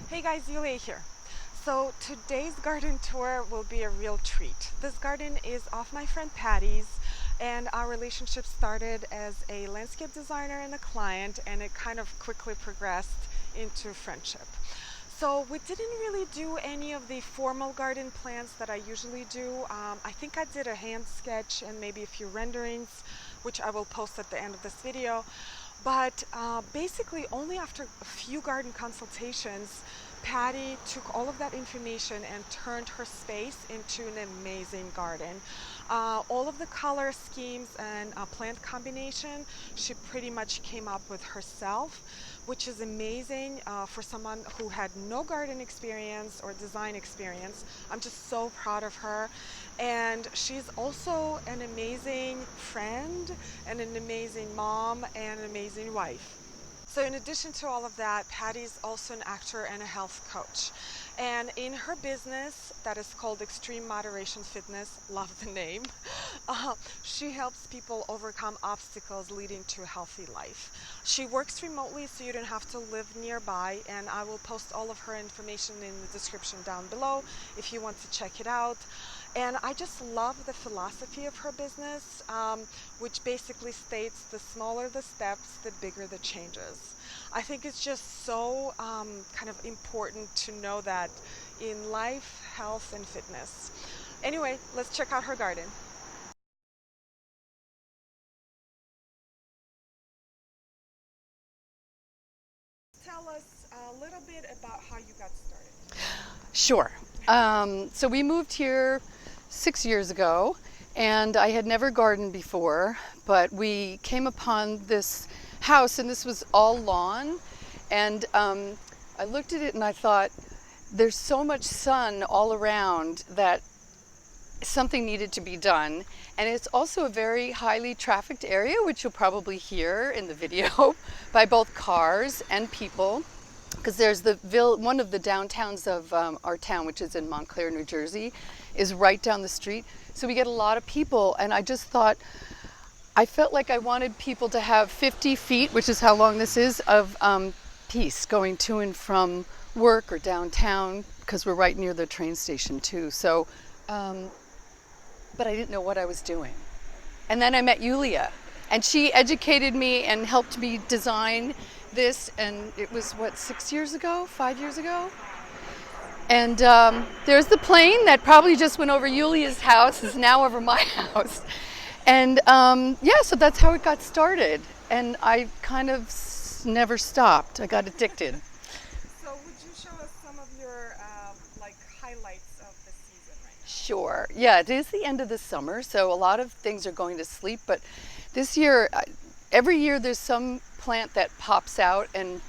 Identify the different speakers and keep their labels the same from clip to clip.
Speaker 1: Hey guys, Yulia here. So today's garden tour will be a real treat. This garden is off my friend Patty's, and our relationship started as a landscape designer and a client, and it kind of quickly progressed into friendship. So we didn't really do any of the formal garden plans that I usually do. I think I did a hand sketch and maybe a few renderings, which I will post at the end of this video. But basically, only after a few garden consultations, Patty took all of that information and turned her space into an amazing garden. All of the color schemes and plant combination, she pretty much came up with herself, which is amazing for someone who had no garden experience or design experience. I'm just so proud of her. And she's also an amazing friend and an amazing mom and an amazing wife. So in addition to all of that, Patty's also an actor and a health coach. And in her business, that is called Extreme Moderation Fitness, love the name, she helps people overcome obstacles leading to a healthy life. She works remotely, so you don't have to live nearby, and I will post all of her information in the description down below if you want to check it out. And I just love the philosophy of her business, which basically states the smaller the steps, the bigger the changes. I think it's just so kind of important to know that in life, health, and fitness. Anyway, let's check out her garden. Tell us a little bit about how you got started.
Speaker 2: Sure. So we moved here 6 years ago, and I had never gardened before, but we came upon this house, and this was all lawn, and I looked at it and I thought, there's so much sun all around that something needed to be done. And it's also a very highly trafficked area, which you'll probably hear in the video, by both cars and people, because there's one of the downtowns of our town, which is in Montclair, New Jersey, is right down the street. So we get a lot of people, and I just thought, I felt like I wanted people to have 50 feet, which is how long this is, of peace going to and from work or downtown, because we're right near the train station too. So, but I didn't know what I was doing. And then I met Yulia, and she educated me and helped me design this, and it was what, 6 years ago, 5 years ago? And there's the plane that probably just went over Yulia's house, is now over my house. And yeah, so that's how it got started. And I kind of never stopped. I got addicted.
Speaker 1: So would you show us some of your like highlights of the season right now?
Speaker 2: Sure. Yeah, it is the end of the summer, so a lot of things are going to sleep. But this year, every year there's some plant that pops out and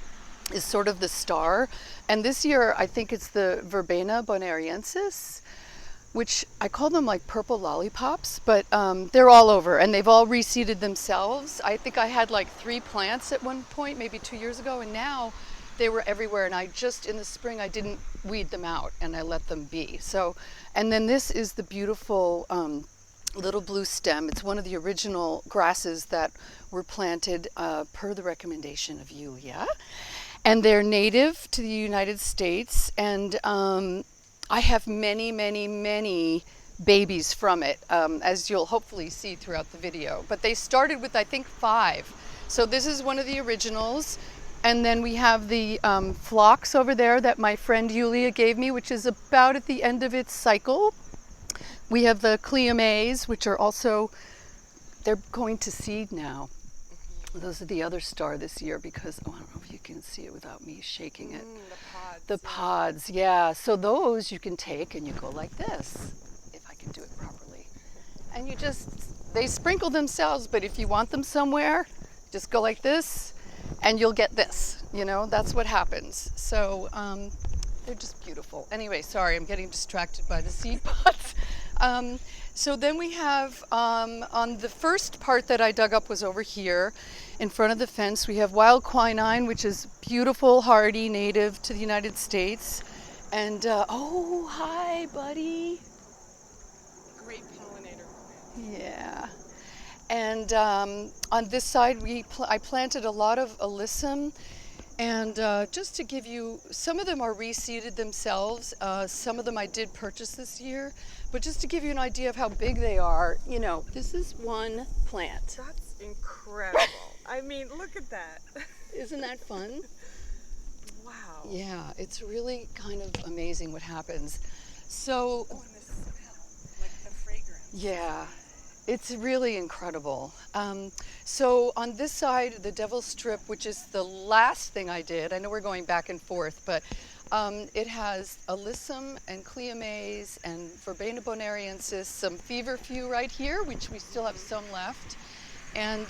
Speaker 2: is sort of the star. And this year, I think it's the Verbena bonariensis, which I call them like purple lollipops, but they're all over, and they've all reseeded themselves. I think I had like 3 plants at one point, maybe 2 years ago, and now they were everywhere. And I just, in the spring, I didn't weed them out, and I let them be. So, and then this is the beautiful little bluestem. It's one of the original grasses that were planted per the recommendation of Yulia. And they're native to the United States, and I have many, many, many babies from it, as you'll hopefully see throughout the video. But they started with, I think, 5. So this is one of the originals. And then we have the phlox over there that my friend Yulia gave me, which is about at the end of its cycle. We have the Cleomes, which are also, they're going to seed now. Those are the other star this year because, oh, I don't know if you can see it without me shaking it. The pods, yeah. So those you can take and you go like this, if I can do it properly. And you just, they sprinkle themselves, but if you want them somewhere, just go like this and you'll get this, you know, that's what happens. So they're just beautiful. Anyway, sorry, I'm getting distracted by the seed pods. So then we have, on the first part that I dug up was over here in front of the fence. We have wild quinine, which is beautiful, hardy, native to the United States. And, oh, hi, buddy.
Speaker 1: Great pollinator.
Speaker 2: Yeah. And on this side, I planted a lot of Alyssum. And just to give you, some of them are reseeded themselves. Some of them I did purchase this year. But just to give you an idea of how big they are, you know, this is one plant.
Speaker 1: That's incredible. I mean, look at that.
Speaker 2: Isn't that fun?
Speaker 1: Wow.
Speaker 2: Yeah, it's really kind of amazing what happens. So,
Speaker 1: Oh, and the smell, like the fragrance.
Speaker 2: yeah, it's really incredible. So on this side, the Devil's Strip, which is the last thing I did, I know we're going back and forth, but it has Alyssum and Cleomes and Verbena bonariensis, some feverfew right here, which we still have some left. And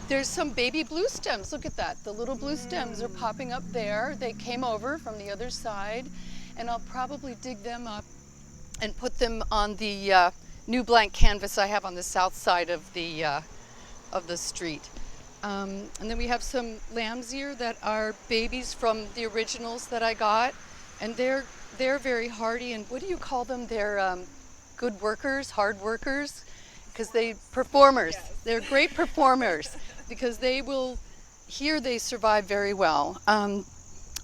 Speaker 2: there's some baby bluestems. Look at that. The little bluestems are popping up there. They came over from the other side, and I'll probably dig them up and put them on the new blank canvas I have on the south side of the street. And then we have some lamb's ear that are babies from the originals that I got, and they're very hardy. And what do you call them? They're good workers, hard workers, because performers.
Speaker 1: Yes.
Speaker 2: They're great performers because they survive very well.
Speaker 1: Can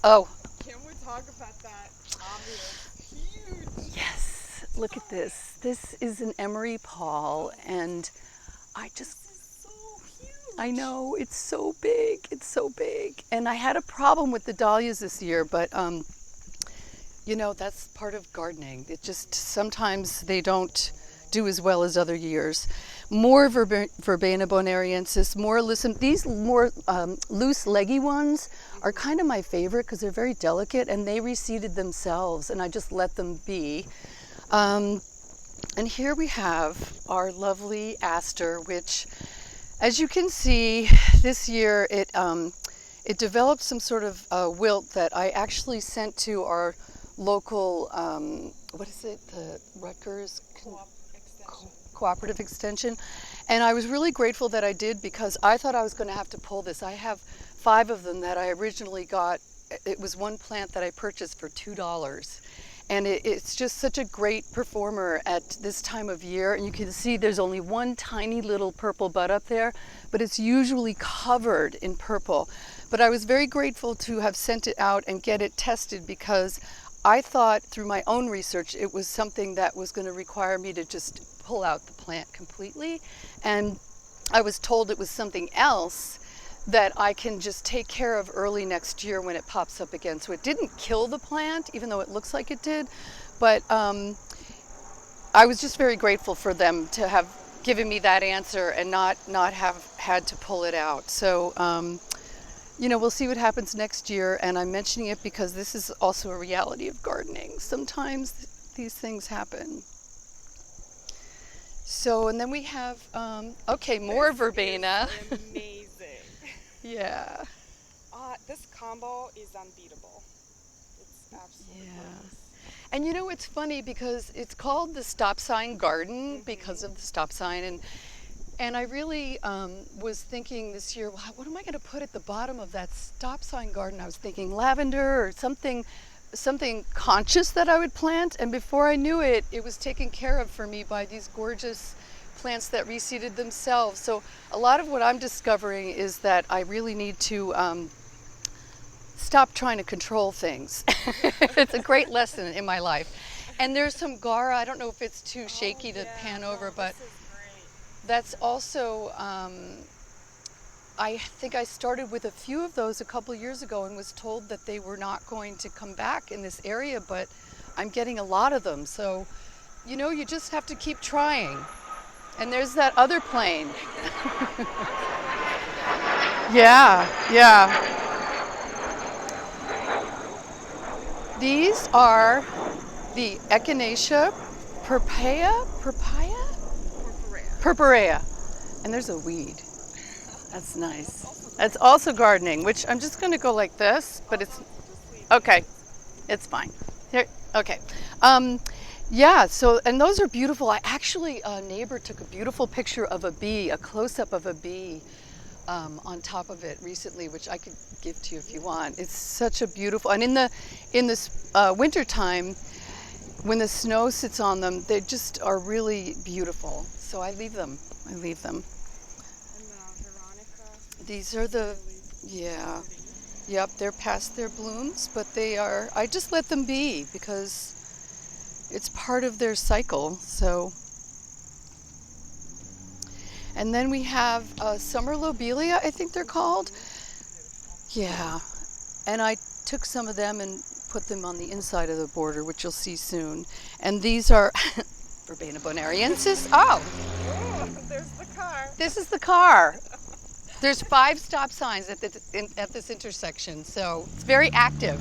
Speaker 1: we talk about that? Obvious. Huge.
Speaker 2: Yes, look at this. This is an Emory Paul, and I know, it's so big, And I had a problem with the dahlias this year, but you know, that's part of gardening. It just, sometimes they don't do as well as other years. More Verbena bonariensis, more Alyssum. These more loose leggy ones are kind of my favorite because they're very delicate, and they reseeded themselves, and I just let them be. And here we have our lovely aster, which, as you can see, this year it developed some sort of wilt that I actually sent to our local, the Rutgers Cooperative Extension. And I was really grateful that I did, because I thought I was going to have to pull this. I have 5 of them that I originally got. It was one plant that I purchased for $2. And it's just such a great performer at this time of year. And you can see there's only one tiny little purple bud up there, but it's usually covered in purple. But I was very grateful to have sent it out and get it tested, because I thought through my own research it was something that was going to require me to just pull out the plant completely. And I was told it was something else that I can just take care of early next year when it pops up again. So it didn't kill the plant, even though it looks like it did. But I was just very grateful for them to have given me that answer and not have had to pull it out. So, you know, we'll see what happens next year. And I'm mentioning it because this is also a reality of gardening. Sometimes these things happen. So, and then we have, more verbena.
Speaker 1: Amazing.
Speaker 2: Yeah.
Speaker 1: This combo is unbeatable. It's absolutely gorgeous.
Speaker 2: And you know, it's funny because it's called the stop sign garden because of the stop sign. And I really was thinking this year, well, what am I going to put at the bottom of that stop sign garden? I was thinking lavender or something conscious that I would plant. And before I knew it, it was taken care of for me by these gorgeous plants that reseeded themselves. So a lot of what I'm discovering is that I really need to stop trying to control things. It's a great lesson in my life. And there's some Guara. I don't know if it's too shaky to pan over, but that's also, I think I started with a few of those a couple years ago and was told that they were not going to come back in this area, but I'm getting a lot of them. So, you know, you just have to keep trying. And there's that other plane. Yeah. These are the Echinacea purpurea. And there's a weed. That's nice. That's also gardening, which I'm just going to go like this, but it's okay. It's fine. Here, okay. Yeah, so, and those are beautiful. I actually, a neighbor took a beautiful picture of a bee, a close-up of a bee on top of it recently, which I could give to you if you want. It's such a beautiful, and in this winter time, when the snow sits on them, they just are really beautiful. So I leave them. And the Veronica. These are the, yeah. Yep, they're past their blooms, but they are, I just let them be because it's part of their cycle. So, and then we have summer lobelia, I think they're called. Yeah, and I took some of them and put them on the inside of the border, which you'll see soon. And these are Verbena bonariensis. Oh,
Speaker 1: There's the car.
Speaker 2: this is the car. There's 5 stop signs at this intersection, so it's very active.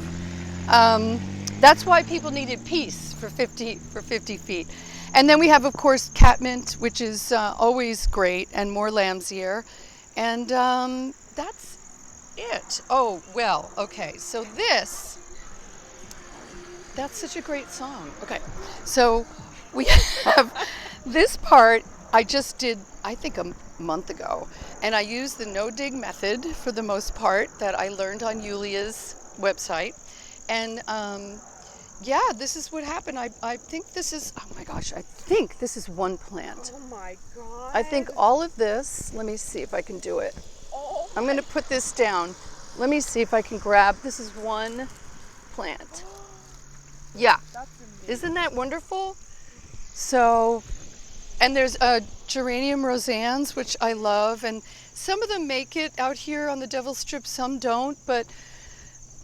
Speaker 2: That's why people needed peace for 50 feet. And then we have, of course, catmint, which is always great, and more lamb's ear. And that's it. Oh, well, okay. So that's such a great song. Okay, so we have this part I just did, I think, a month ago. And I used the no-dig method for the most part that I learned on Yulia's website. And yeah, this is what happened. I think this is, oh my gosh, I think this is one plant.
Speaker 1: Oh my God.
Speaker 2: I think all of this, let me see if I can do it.
Speaker 1: Oh,
Speaker 2: I'm going to put this down. Let me see if I can grab, this is one plant. Yeah,
Speaker 1: that's amazing.
Speaker 2: isn't that wonderful? So, and there's geranium roseannes, which I love, and some of them make it out here on the Devil's Strip, some don't, but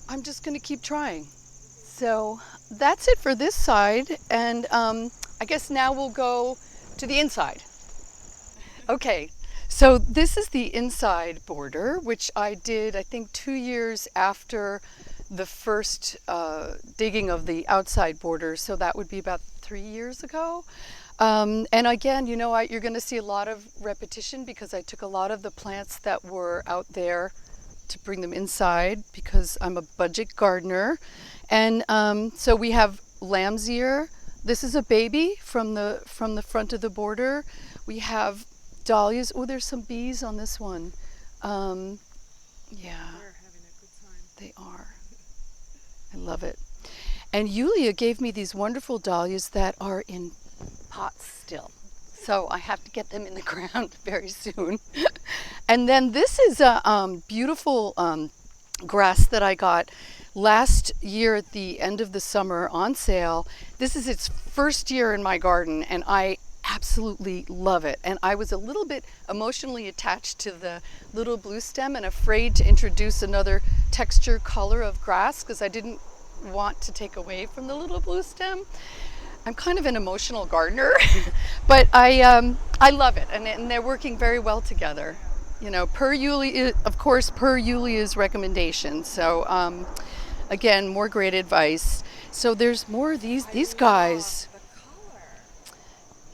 Speaker 2: I'm just going to keep trying. So that's it for this side, and I guess now we'll go to the inside. Okay, so this is the inside border, which I did, I think, 2 years after the first digging of the outside border, so that would be about 3 years ago. And again, you know, you're going to see a lot of repetition because I took a lot of the plants that were out there to bring them inside because I'm a budget gardener. And so we have lamb's ear. This is a baby from the front of the border. We have dahlias. Oh, there's some bees on this one. Yeah,
Speaker 1: They're having a good time.
Speaker 2: they are. I love it. And Yulia gave me these wonderful dahlias that are in pots still. So I have to get them in the ground very soon. And then this is a beautiful grass that I got last year at the end of the summer on sale. This is its first year in my garden and I absolutely love it. And I was a little bit emotionally attached to the little bluestem and afraid to introduce another texture color of grass because I didn't want to take away from the little bluestem. I'm kind of an emotional gardener, but I love it, and they're working very well together. You know, per Yulia's recommendation. So again, more great advice. So there's more of these guys.
Speaker 1: The color.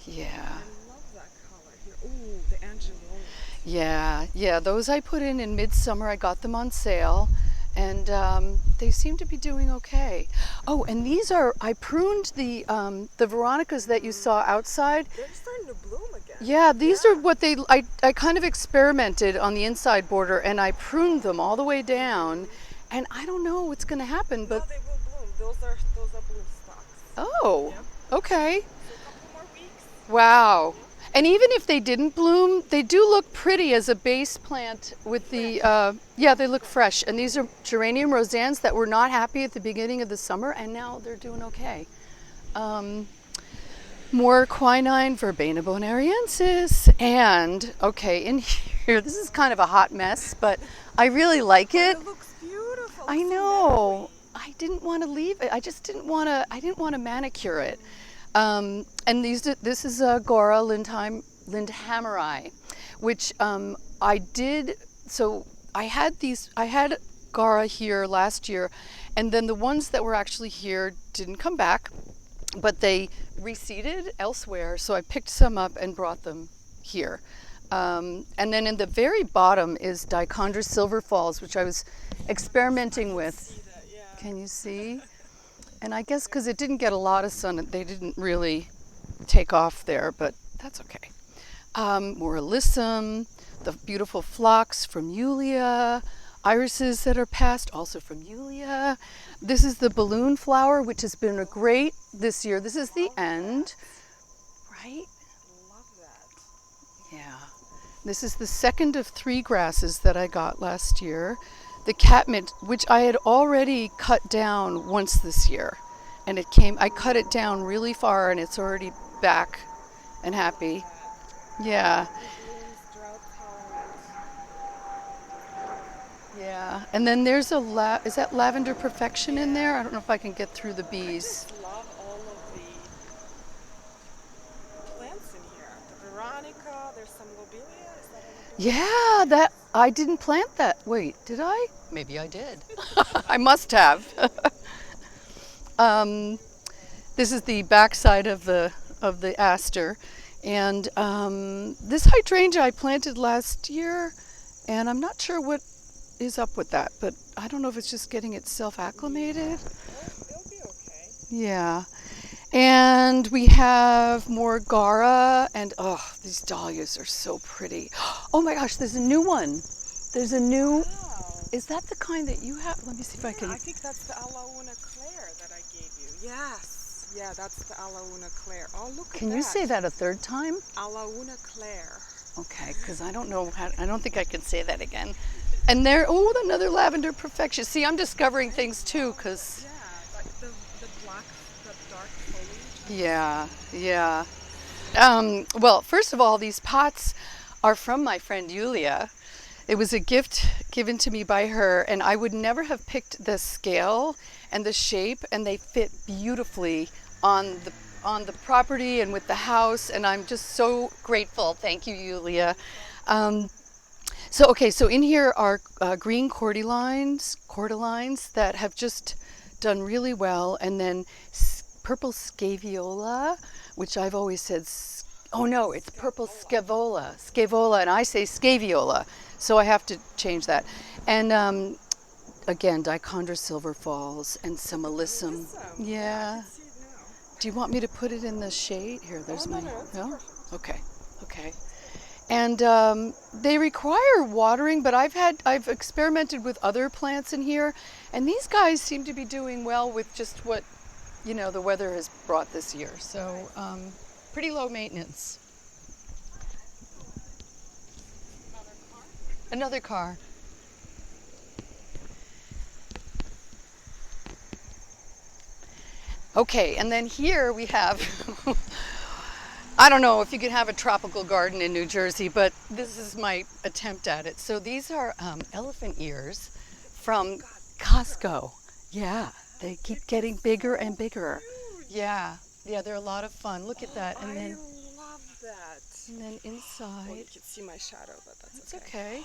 Speaker 2: Yeah.
Speaker 1: I love that color here. Ooh, the Angelonia.
Speaker 2: Yeah. Those I put in midsummer. I got them on sale. And they seem to be doing okay. Oh, and these are, I pruned the Veronicas that you saw outside.
Speaker 1: They're starting to bloom again.
Speaker 2: Yeah, these are what I kind of experimented on the inside border and I pruned them all the way down. And I don't know what's going to happen, but...
Speaker 1: No, they will bloom. Those are bloom stalks.
Speaker 2: Oh,
Speaker 1: Yep.
Speaker 2: okay.
Speaker 1: So a couple more weeks.
Speaker 2: Wow. And even if they didn't bloom, they do look pretty as a base plant with the, yeah, they look fresh. And these are geranium roseannes that were not happy at the beginning of the summer, and now they're doing okay. More quinine, Verbena bonariensis. And, okay, in here, this is kind of a hot mess, but I really like it.
Speaker 1: It looks beautiful.
Speaker 2: I know. I didn't want to leave it. I didn't want to manicure it. And this is a Guara lindheimeri, which I did. So I had Guara here last year, and then the ones that were actually here didn't come back, but they reseeded elsewhere. So I picked some up and brought them here. And then in the very bottom is Dichondra Silver Falls, which I was experimenting with. Can you see? And I guess because it didn't get a lot of sun, they didn't really take off there, but that's okay. More Alyssum, the beautiful phlox from Yulia, irises that are passed, also from Yulia. This is the Baloon Flower, which has been a great this year. This is the end, right?
Speaker 1: Love that.
Speaker 2: Yeah. This is the second of 3 grasses that I got last year. the catmint, which I had already cut down once this year. And I cut it down really far and it's already back and happy. Yeah.
Speaker 1: It blooms drought tolerant.
Speaker 2: Yeah. And then there's is that lavender perfection in there? I don't know if I can get through the
Speaker 1: I
Speaker 2: bees.
Speaker 1: just love all of the plants in here. The Veronica, there's some Lobelia. Is that a Lobelia?
Speaker 2: Yeah, I didn't plant that. Wait, did I? Maybe I did. I must have. This is the backside of the aster, and this hydrangea I planted last year, and I'm not sure what is up with that, but I don't know if it's just getting itself acclimated.
Speaker 1: It'll be okay.
Speaker 2: Yeah. And we have more Guara, and oh, these dahlias are so pretty. Oh my gosh, there's a new one. There's a new,
Speaker 1: Wow.
Speaker 2: is that the kind that you have? Let me see if I can.
Speaker 1: I think that's the Alauna Clair that I gave you. Yes. Yeah, that's the Alauna Clair. Oh, look at that.
Speaker 2: Can you say that a third time?
Speaker 1: Alauna Clair.
Speaker 2: Okay, because I don't know I don't think I can say that again. And there, oh, another lavender perfection. See, I'm discovering things too, because.
Speaker 1: Yeah, like the black, the dark foliage.
Speaker 2: Yeah. Well, first of all, these pots are from my friend Julia. It was a gift given to me by her, and I would never have picked the scale and the shape, and they fit beautifully on the property and with the house, and I'm just so grateful. Thank you, Julia. So in here are green cordylines that have just done really well, and then purple Scaevola, which I've always said, oh no, it's purple Scaevola, and I say Scaevola, so I have to change that. And again, Dichondra silver falls and some Alyssum. Yeah. Do you want me to put it in the shade? Here, there's my. No? Okay. And they require watering, but I've experimented with other plants in here, and these guys seem to be doing well with just what, the weather has brought this year. So pretty low maintenance. Another car. Okay, and then here we have, I don't know if you could have a tropical garden in New Jersey, but this is my attempt at it. So these are elephant ears from Costco. Yeah, they keep getting bigger and bigger. Yeah, they're a lot of fun. Look at that. And then,
Speaker 1: I love that.
Speaker 2: And then inside.
Speaker 1: Oh, you can see my shadow, but that's
Speaker 2: okay.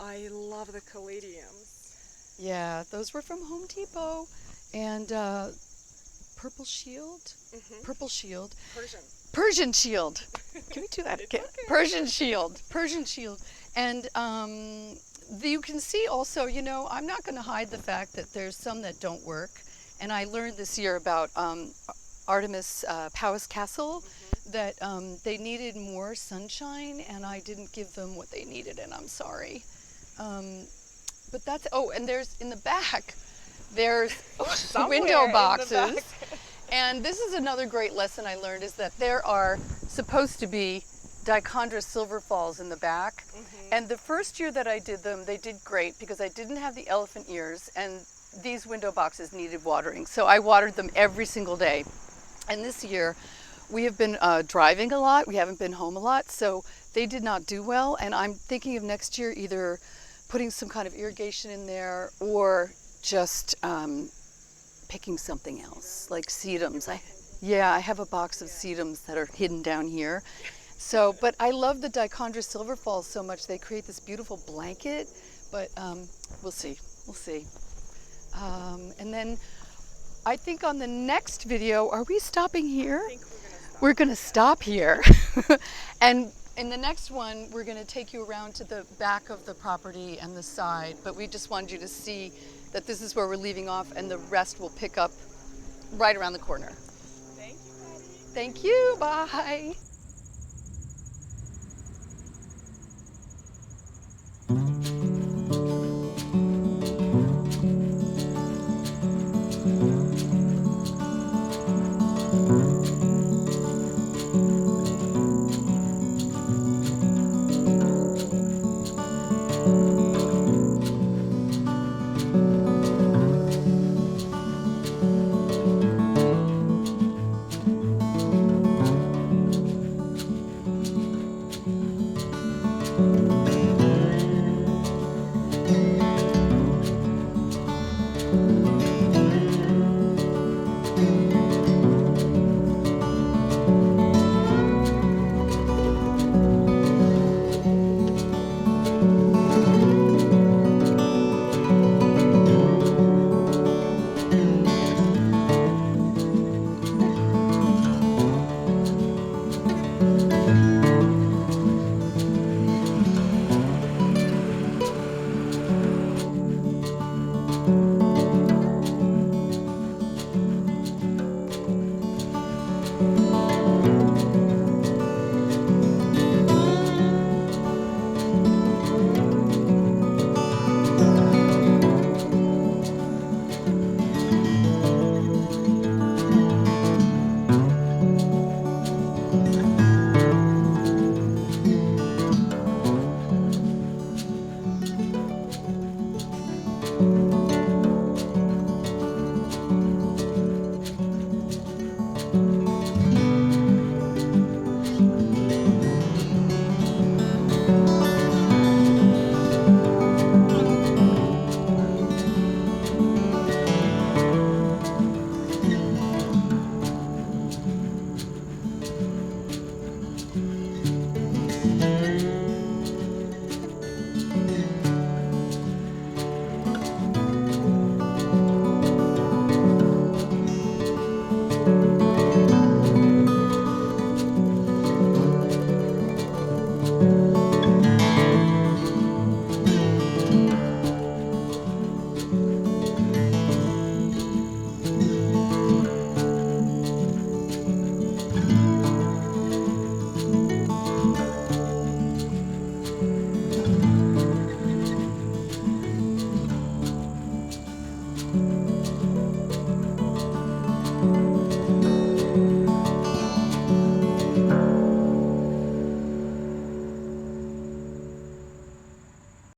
Speaker 1: I love the Caladiums.
Speaker 2: Yeah, those were from Home Depot. And Purple Shield? Mm-hmm. Purple Shield. Persian Shield. Can we do that again? Okay. Persian Shield. And you can see also, I'm not going to hide the fact that there's some that don't work. And I learned this year about Artemis Powis Castle, that they needed more sunshine, and I didn't give them what they needed, and I'm sorry. But that's, and there's in the back, there's window boxes. And this is another great lesson I learned, is that there are supposed to be Dichondra silver falls in the back. And the first year that I did them, they did great because I didn't have the elephant ears, and these window boxes needed watering. So I watered them every single day. And this year, we have been driving a lot. We haven't been home a lot, so they did not do well. And I'm thinking of next year either putting some kind of irrigation in there or just picking something else, like sedums. I have a box of sedums that are hidden down here. So, but I love the Dichondra silver falls so much. They create this beautiful blanket, but we'll see. And then I think on the next video, are we stopping here?
Speaker 1: I think
Speaker 2: we're going to stop here. And in the next one, we're going to take you around to the back of the property and the side, but we just wanted you to see that this is where we're leaving off, and the rest will pick up right around the corner.
Speaker 1: Thank you, Patty.
Speaker 2: Thank you. Bye.